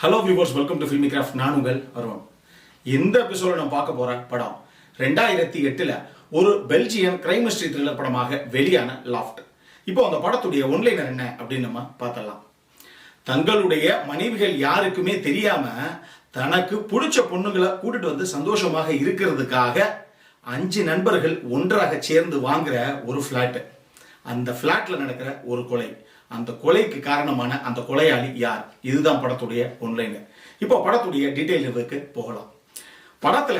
Hello viewers, welcome to filmi craft. நான் உங்கள் அருண். இந்த எபிசோட நான் பார்க்க போற படம் 2008 ஒரு பெல்ஜியன் கிரைம் மிஸ்ட்ரி த்ரில்லர் படமாக வெளியான லாஃப்ட். இப்போ அந்த படத்துடைய ஒன்லைனர் என்ன அப்படின்னு நம்ம பார்த்தலாம். தங்களுடைய மனைவிகள் யாருக்குமே தெரியாம தனக்கு பிடிச்ச பொண்ணுங்களை கூட்டிட்டு வந்து சந்தோஷமாக இருக்கிறதுக்காக 5 நண்பர்கள் ஒன்றாக சேர்ந்து வாங்குற ஒரு பிளாட். அந்த பிளாட்ல நடக்கிற ஒரு கொலை, அந்த கொலைக்கு காரணமான அந்த கொலையாளி யார், இதுதான் படத்துடைய ஒன்லைனர். இப்போ படத்துடைய டீடைலுக்கு போகலாம். படத்துல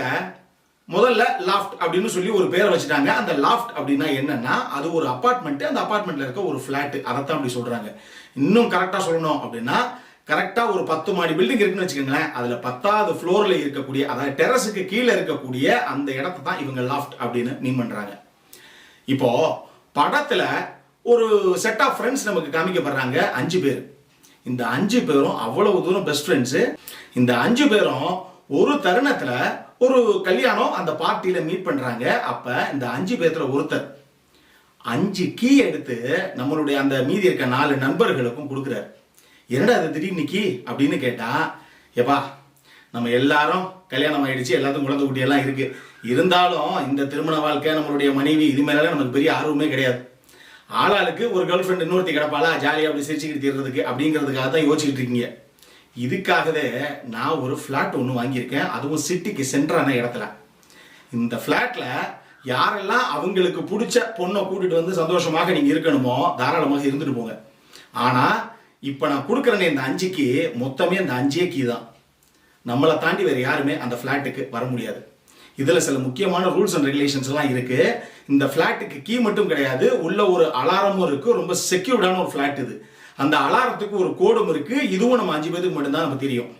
முதல்ல லாஃப்ட் அப்படின்னு சொல்லி ஒரு பேரை வச்சுட்டாங்க. அந்த லாஃப்ட் அப்படின்னா என்னன்னா, அது ஒரு அபார்ட்மெண்ட். அந்த அபார்ட்மெண்ட்ல இருக்க ஒரு பிளாட், அதைத்தான் அப்படி சொல்றாங்க. இன்னும் கரெக்டா சொல்லணும் அப்படின்னா, கரெக்டா ஒரு 10 மாடி பில்டிங் இருக்குன்னு வச்சுக்கோங்களேன். அதுல 10வது ஃப்ளோர்ல இருக்கக்கூடிய, அதாவது டெரஸுக்கு கீழே இருக்கக்கூடிய அந்த இடத்தை தான் இவங்க லாஃப்ட் அப்படின்னு மீன் பண்றாங்க. இப்போ படத்துல ஒரு செட் ஆஃப் ஃப்ரெண்ட்ஸ் நமக்கு காமிக்கப்படுறாங்க, 5 பேர். இந்த 5 பேரும் அவ்வளவு தூரம் பெஸ்ட் ஃப்ரெண்ட்ஸ். இந்த 5 பேரும் ஒரு தருணத்துல ஒரு கல்யாணம், அந்த பார்ட்டியில மீட் பண்றாங்க. அப்ப இந்த 5 பேர்த்துல ஒருத்தர் 5 கீ எடுத்து நம்மளுடைய அந்த மீதி இருக்க 4 நண்பர்களுக்கும் கொடுக்குறாரு. என்னடா அது திடீர்னு கீ அப்படின்னு கேட்டா, ஏப்பா நம்ம எல்லாரும் கல்யாணம் ஆயிடுச்சு, எல்லாத்துக்கும் குழந்தை குட்டி எல்லாம் இருக்கு. இருந்தாலும் இந்த திருமண வாழ்க்கை, நம்மளுடைய மனைவி, இது மேல நமக்கு பெரிய ஆர்வமே கிடையாது. ஆளாளுக்கு ஒரு கேர்ள் ஃப்ரெண்ட் இன்னொருத்தி கிடப்பாளா, ஜாலியாக அப்படி சிரிச்சுக்கிட்டு தீர்றதுக்கு அப்படிங்கிறதுக்காக தான் யோசிச்சுட்டு இருக்கீங்க. இதுக்காகவே நான் ஒரு ஃப்ளாட் ஒன்று வாங்கியிருக்கேன், அதுவும் சிட்டிக்கு சென்டரான இடத்துல. இந்த ஃப்ளாட்ல யாரெல்லாம் அவங்களுக்கு பிடிச்ச பொண்ணை கூட்டிட்டு வந்து சந்தோஷமாக நீங்க இருக்கணுமோ தாராளமாக இருந்துட்டு போங்க. ஆனா இப்ப நான் கொடுக்குறேன்னு இந்த 5க்கு மொத்தமே இந்த 5 கீ தான். நம்மளை தாண்டி வேற யாருமே அந்த ஃப்ளாட்டுக்கு வர முடியாது. இதுல சில முக்கியமான ரூல்ஸ் அண்ட் ரெகுலேஷன்ஸ் எல்லாம் இருக்கு. இந்த பிளாட்டுக்கு கீ மட்டும் கிடையாது, உள்ள ஒரு அலாரமும் இருக்கு. ரொம்ப செக்யூர்டான ஒரு பிளாட் இது. அந்த அலாரத்துக்கு ஒரு கோடும் இருக்கு. இதுவும் நம்ம 5 பேருக்கு மட்டும்தான் நமக்கு தெரியும்.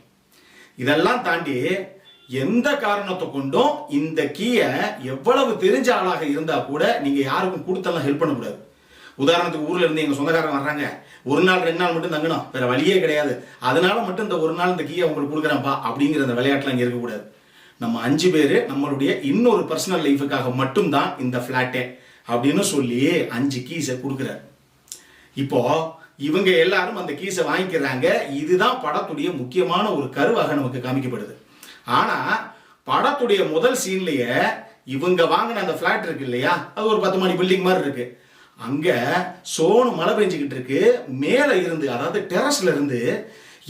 இதெல்லாம் தாண்டி எந்த காரணத்தை கொண்டும் இந்த கீயை எவ்வளவு தெரிஞ்ச ஆளாக இருந்தா கூட நீங்க யாருக்கும் கொடுத்தெல்லாம் ஹெல்ப் பண்ணக்கூடாது. உதாரணத்துக்கு ஊர்ல இருந்து எங்க சொந்தக்காரங்க வர்றாங்க, ஒரு நாள் 2 நாள் மட்டும் தங்கணும், வேற வழியே கிடையாது, அதனால மட்டும் இந்த ஒரு நாள் இந்த கீயை உங்களுக்கு கொடுக்குறேன்ப்பா அப்படிங்கிற அந்த விளையாட்டுல இங்க இருக்கக்கூடாது. நம்ம 5 பேரு நம்மளுடைய இன்னொரு பர்சனல் லைஃபுக்காக மட்டும்தான் இந்த பிளாட்டே அப்படின்னு சொல்லி 5 கீஸை கொடுக்குறாரு. இப்போ இவங்க எல்லாரும் அந்த கீஸை வாங்கிக்கிறாங்க. இதுதான் படத்துடைய முக்கியமான ஒரு கருவாக நமக்கு காமிக்கப்படுது. ஆனா படத்துடைய முதல் சீன்லயே இவங்க வாங்கின அந்த பிளாட் இருக்கு இல்லையா, அது ஒரு 10 மாடி பில்டிங் மாதிரி இருக்கு. அங்க சோனு மழை பெஞ்சுக்கிட்டு இருக்கு. மேல இருந்து, அதாவது டெரஸ்ல இருந்து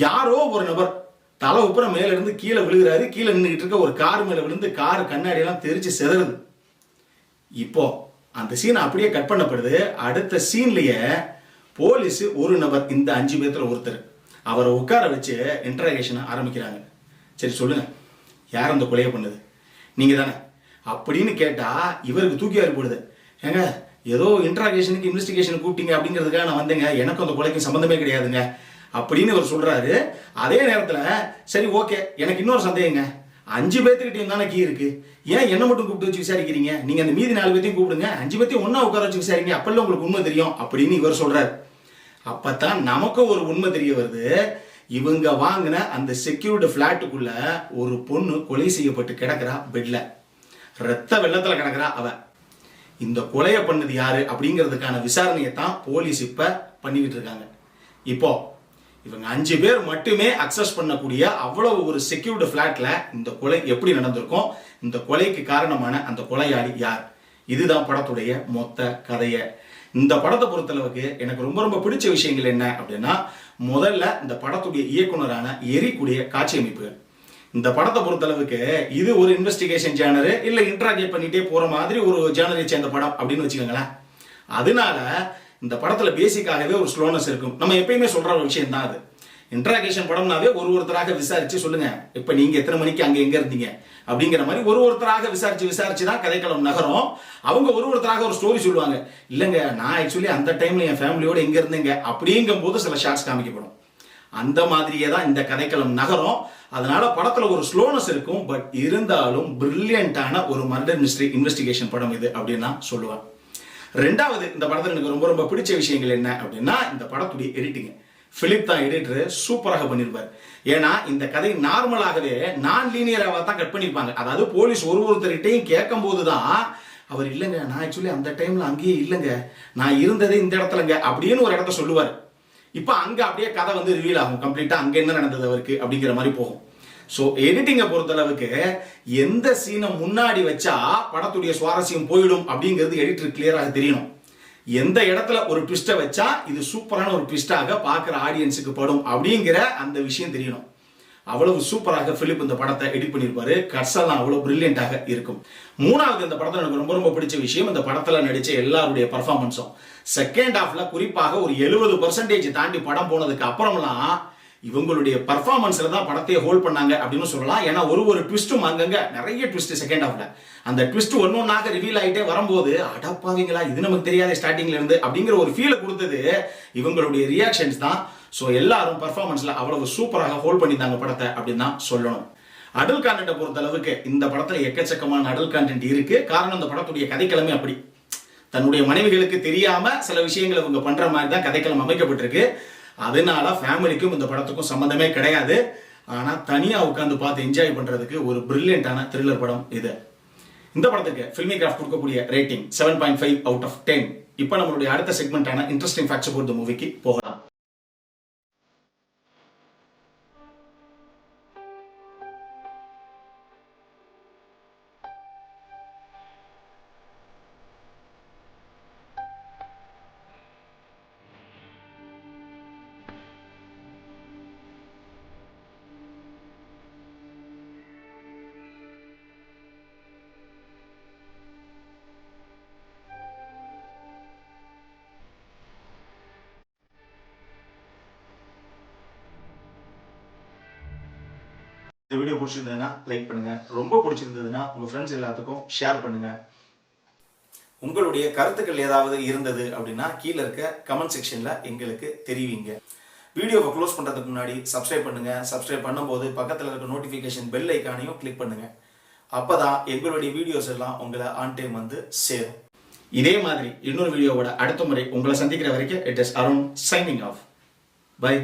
யாரோ ஒரு நபர் தலை உப்புற மேல இருந்து கீழே விழுகிறாரு. கீழே நின்றுகிட்டு இருக்க ஒரு கார் மேல விழுந்து கார் கண்ணாடி எல்லாம் தெரிச்சு செதறுது. இப்போ அந்த சீன் அப்படியே கட் பண்ணப்படுது. அடுத்த சீன்லயே போலீஸ் ஒரு நபர், இந்த 5 பேர்த்துல ஒருத்தர், அவரை உட்கார வச்சு இன்டராகேஷன் ஆரம்பிக்கிறாங்க. சரி சொல்லுங்க, யார் அந்த கொலையை பண்ணது, நீங்க தானே அப்படின்னு கேட்டா இவருக்கு தூக்கி போடுது. ஏங்க ஏதோ இன்டராகேஷனுக்கு இன்வெஸ்டிகேஷன் கூப்பிட்டீங்க அப்படிங்கிறதுக்காக நான் வந்தேங்க, எனக்கும் அந்த கொலைக்கும் சம்பந்தமே கிடையாதுங்க அப்படின்னு இவர் சொல்றாரு. அதே நேரத்துல சரி ஓகே, எனக்கு இன்னொரு சந்தேகங்க, 5 பேர்த்துக்கிட்டையும் தானே கீ இருக்கு, ஏன் என்ன மட்டும் கூப்பிட்டு வச்சு விசாரிக்கிறீங்க, நீங்க அந்த மீதி 4 பேர்த்தையும் கூப்பிடுங்க, 5 பேர்த்தையும் ஒன்னா உட்கார வச்சு விசாரிங்க, அப்பெல்லாம் உங்களுக்கு உண்மை தெரியும் அப்படின்னு இவர் சொல்றாரு. அப்பதான் நமக்கு ஒரு உண்மை தெரிய வருது. இவங்க வாங்கின அந்த செக்யூர்டு பிளாட்டுக்குள்ள ஒரு பொண்ணு கொலை செய்யப்பட்டு கிடக்குறா, பெட்ல ரத்த வெள்ளத்துல கிடக்குறா. அவ இந்த கொலையை பண்ணது யாரு அப்படிங்கிறதுக்கான விசாரணையை தான் போலீஸ் இப்ப பண்ணிக்கிட்டு இருக்காங்க. இப்போ இவங்க 5 பேர் மட்டுமே அக்சஸ் பண்ணக்கூடிய அவ்வளவு ஒரு செக்யூர்டு பிளாட்ல இந்த கொலை எப்படி நடந்திருக்கும், இந்த கொலைக்கு காரணமான அந்த கொலையாளி யார், இதுதான் படத்துடைய மொத்த கதையை. இந்த படத்தை பொறுத்தளவுக்கு எனக்கு ரொம்ப ரொம்ப பிடிச்ச விஷயங்கள் என்ன அப்படின்னா, முதல்ல இந்த படத்துடைய இயக்குனரான எரிக்குடைய காட்சி அமைப்புகள். இந்த படத்தை பொறுத்தளவுக்கு இது ஒரு இன்வெஸ்டிகேஷன் ஜேனரு, இல்ல இன்டராகேட் பண்ணிட்டே போற மாதிரி ஒரு ஜேனரை சேர்ந்த படம் அப்படின்னு வச்சுக்கோங்களேன். அதனால இந்த படத்துல பேசிக்காகவே ஒரு ஸ்லோனஸ் இருக்கும். நம்ம எப்பயுமே சொல்ற ஒரு விஷயம் தான் அது. இன்டராகேஷன் படம்னாவே ஒருத்தராக விசாரிச்சு சொல்லுங்க, இப்ப நீங்க எத்தனை மணிக்கு அங்க எங்க இருந்தீங்க அப்படிங்கிற மாதிரி ஒருத்தராக விசாரிச்சு தான் கதைக்களம் நகரும். அவங்க ஒருத்தராக ஒரு ஸ்டோரி சொல்லுவாங்க. இல்லங்க நான் ஆக்சுவலி அந்த டைம்ல என் ஃபேமிலியோட எங்க இருந்தீங்க அப்படிங்கும் போது சில ஷார்ட்ஸ் காமிக்கப்படும். அந்த மாதிரியே தான் இந்த கதைக்களம் நகரும். அதனால படத்துல ஒரு ஸ்லோனஸ் இருக்கும். பட் இருந்தாலும் பிரில்லியண்டான ஒரு மர்டர் மிஸ்ட்ரி இன்வெஸ்டிகேஷன் படம் இது அப்படின்னு நான் சொல்லுவேன். ரெண்டாவது, இந்த படத்தில் எனக்கு ரொம்ப ரொம்ப பிடிச்ச விஷயங்கள் என்ன அப்படின்னா, இந்த படத்துடைய எடிட்டிங். பிலிப் தான் எடிட்டர், சூப்பராக பண்ணிருப்பார். ஏன்னா இந்த கதை நார்மலாகவே நான் லீனியராக தான் கட் பண்ணிருப்பாங்க. அதாவது போலீஸ் ஒருத்தர்கிட்டையும் கேட்கும் போதுதான் அவர் இல்லைங்க நான் ஆக்சுவலி அந்த டைம்ல அங்கேயே இல்லைங்க, நான் இருந்ததே இந்த இடத்துலங்க அப்படின்னு ஒரு இடத்த சொல்லுவார். இப்போ அங்க அப்படியே கதை வந்து ரிவீல் ஆகும் கம்ப்ளீட்டா, அங்க என்ன நடந்தது அவருக்கு அப்படிங்கிற மாதிரி போகும். ஸோ எடிட்டிங்கை பொறுத்தளவுக்கு எந்த சீனை முன்னாடி வச்சா படத்துடைய சுவாரஸ்யம் போயிடும் அப்படிங்கிறது எடிட்டர் கிளியராக தெரியணும். எந்த இடத்துல ஒரு ட்விஸ்ட்டை வச்சா இது சூப்பரான ஒரு ட்விஸ்டாக பார்க்குற ஆடியன்ஸுக்கு படும் அப்படிங்கிற அந்த விஷயம் தெரியணும். அவ்வளவு சூப்பராக பிலிப் இந்த படத்தை எடிட் பண்ணியிருப்பாரு. கட்ஸ் எல்லாம் அவ்வளவு பிரில்லியண்டாக இருக்கும். மூணாவது இந்த படத்தில் எனக்கு ரொம்ப ரொம்ப பிடிச்ச விஷயம், இந்த படத்தில் நடிச்ச எல்லாருடைய பர்ஃபார்மன்ஸும். செகண்ட் ஹாஃப்ல குறிப்பாக ஒரு 70% தாண்டி படம் போனதுக்கு அப்புறம்லாம் இவங்களுடைய பர்ஃபார்மன்ஸ்ல தான் படத்தையே ஹோல்ட் பண்ணாங்க அப்படின்னு சொல்லலாம். ஏன்னா ஒரு ட்விஸ்டும் அங்கங்க நிறைய ட்விஸ்ட் செகண்ட் ஹாஃப்ல, அந்த ட்விஸ்ட் ஒன்னொன்னாக ரிவீல் ஆகிட்டே வரும்போது அடப்பாவீங்களா இது நமக்கு தெரியாத ஸ்டார்டிங்ல இருந்து அப்படிங்கிற ஒரு ஃபீலை கொடுத்தது இவங்களுடைய ரியாக்ஷன்ஸ் தான். ஸோ எல்லாரும் பர்ஃபார்மன்ஸ்ல அவ்வளவு சூப்பராக ஹோல்ட் பண்ணிட்டாங்க படத்தை அப்படின்னு தான் சொல்லணும். அடல் கான்டென்ட்டை பொறுத்த அளவுக்கு இந்த படத்துல எக்கச்சக்கமான அடல் கான்டென்ட் இருக்கு. காரணம் இந்த படத்துடைய கதைக்கிழமை அப்படி, தன்னுடைய மனைவிகளுக்கு தெரியாம சில விஷயங்களை இவங்க பண்ற மாதிரி தான் கதைக்களம் அமைக்கப்பட்டிருக்கு. அதனால ஃபேமிலிக்கும் இந்த படத்துக்கும் சம்பந்தமே கிடையாது. ஆனா தனியா உட்காந்து பார்த்து என்ஜாய் பண்றதுக்கு ஒரு பிரில்லியண்டான த்ரில்லர் படம் இது. இந்த படத்துக்கு ஃபில்மிகிராஃப் கொடுக்கக்கூடிய ரேட்டிங் 7.5 out of 10. இப்போ நம்மளுடைய அடுத்த செக்மெண்டான இன்ட்ரெஸ்டிங் ஃபேக்ட்ஸ் அபௌட் தி மூவிக்கு போகலாம். இந்த வீடியோ பிடிச்சிருந்ததுன்னா லைக் பண்ணுங்க, ரொம்ப பிடிச்சிருந்ததுன்னா உங்க ஃப்ரெண்ட்ஸ் எல்லாத்துக்கும் ஷேர் பண்ணுங்க. உங்களுடைய கருத்துக்கள் ஏதாவது இருந்தது அப்படின்னா கீழே இருக்க கமெண்ட் செக்ஷன்ல எங்களுக்கு தெரிவிங்க. வீடியோவை க்ளோஸ் பண்றதுக்கு முன்னாடி சப்ஸ்கிரைப் பண்ணுங்க. சப்ஸ்கிரைப் பண்ணும்போது பக்கத்தில் இருக்க நோட்டிஃபிகேஷன் பெல் ஐக்கானையும் கிளிக் பண்ணுங்க. அப்பதான் எங்களுடைய வீடியோஸ் எல்லாம் உங்களை ஆன் டைம் வந்து சேரும். இதே மாதிரி இன்னொரு வீடியோவோட அடுத்த முறை உங்களை சந்திக்கிற வரைக்கும் it is Arun signing off. By.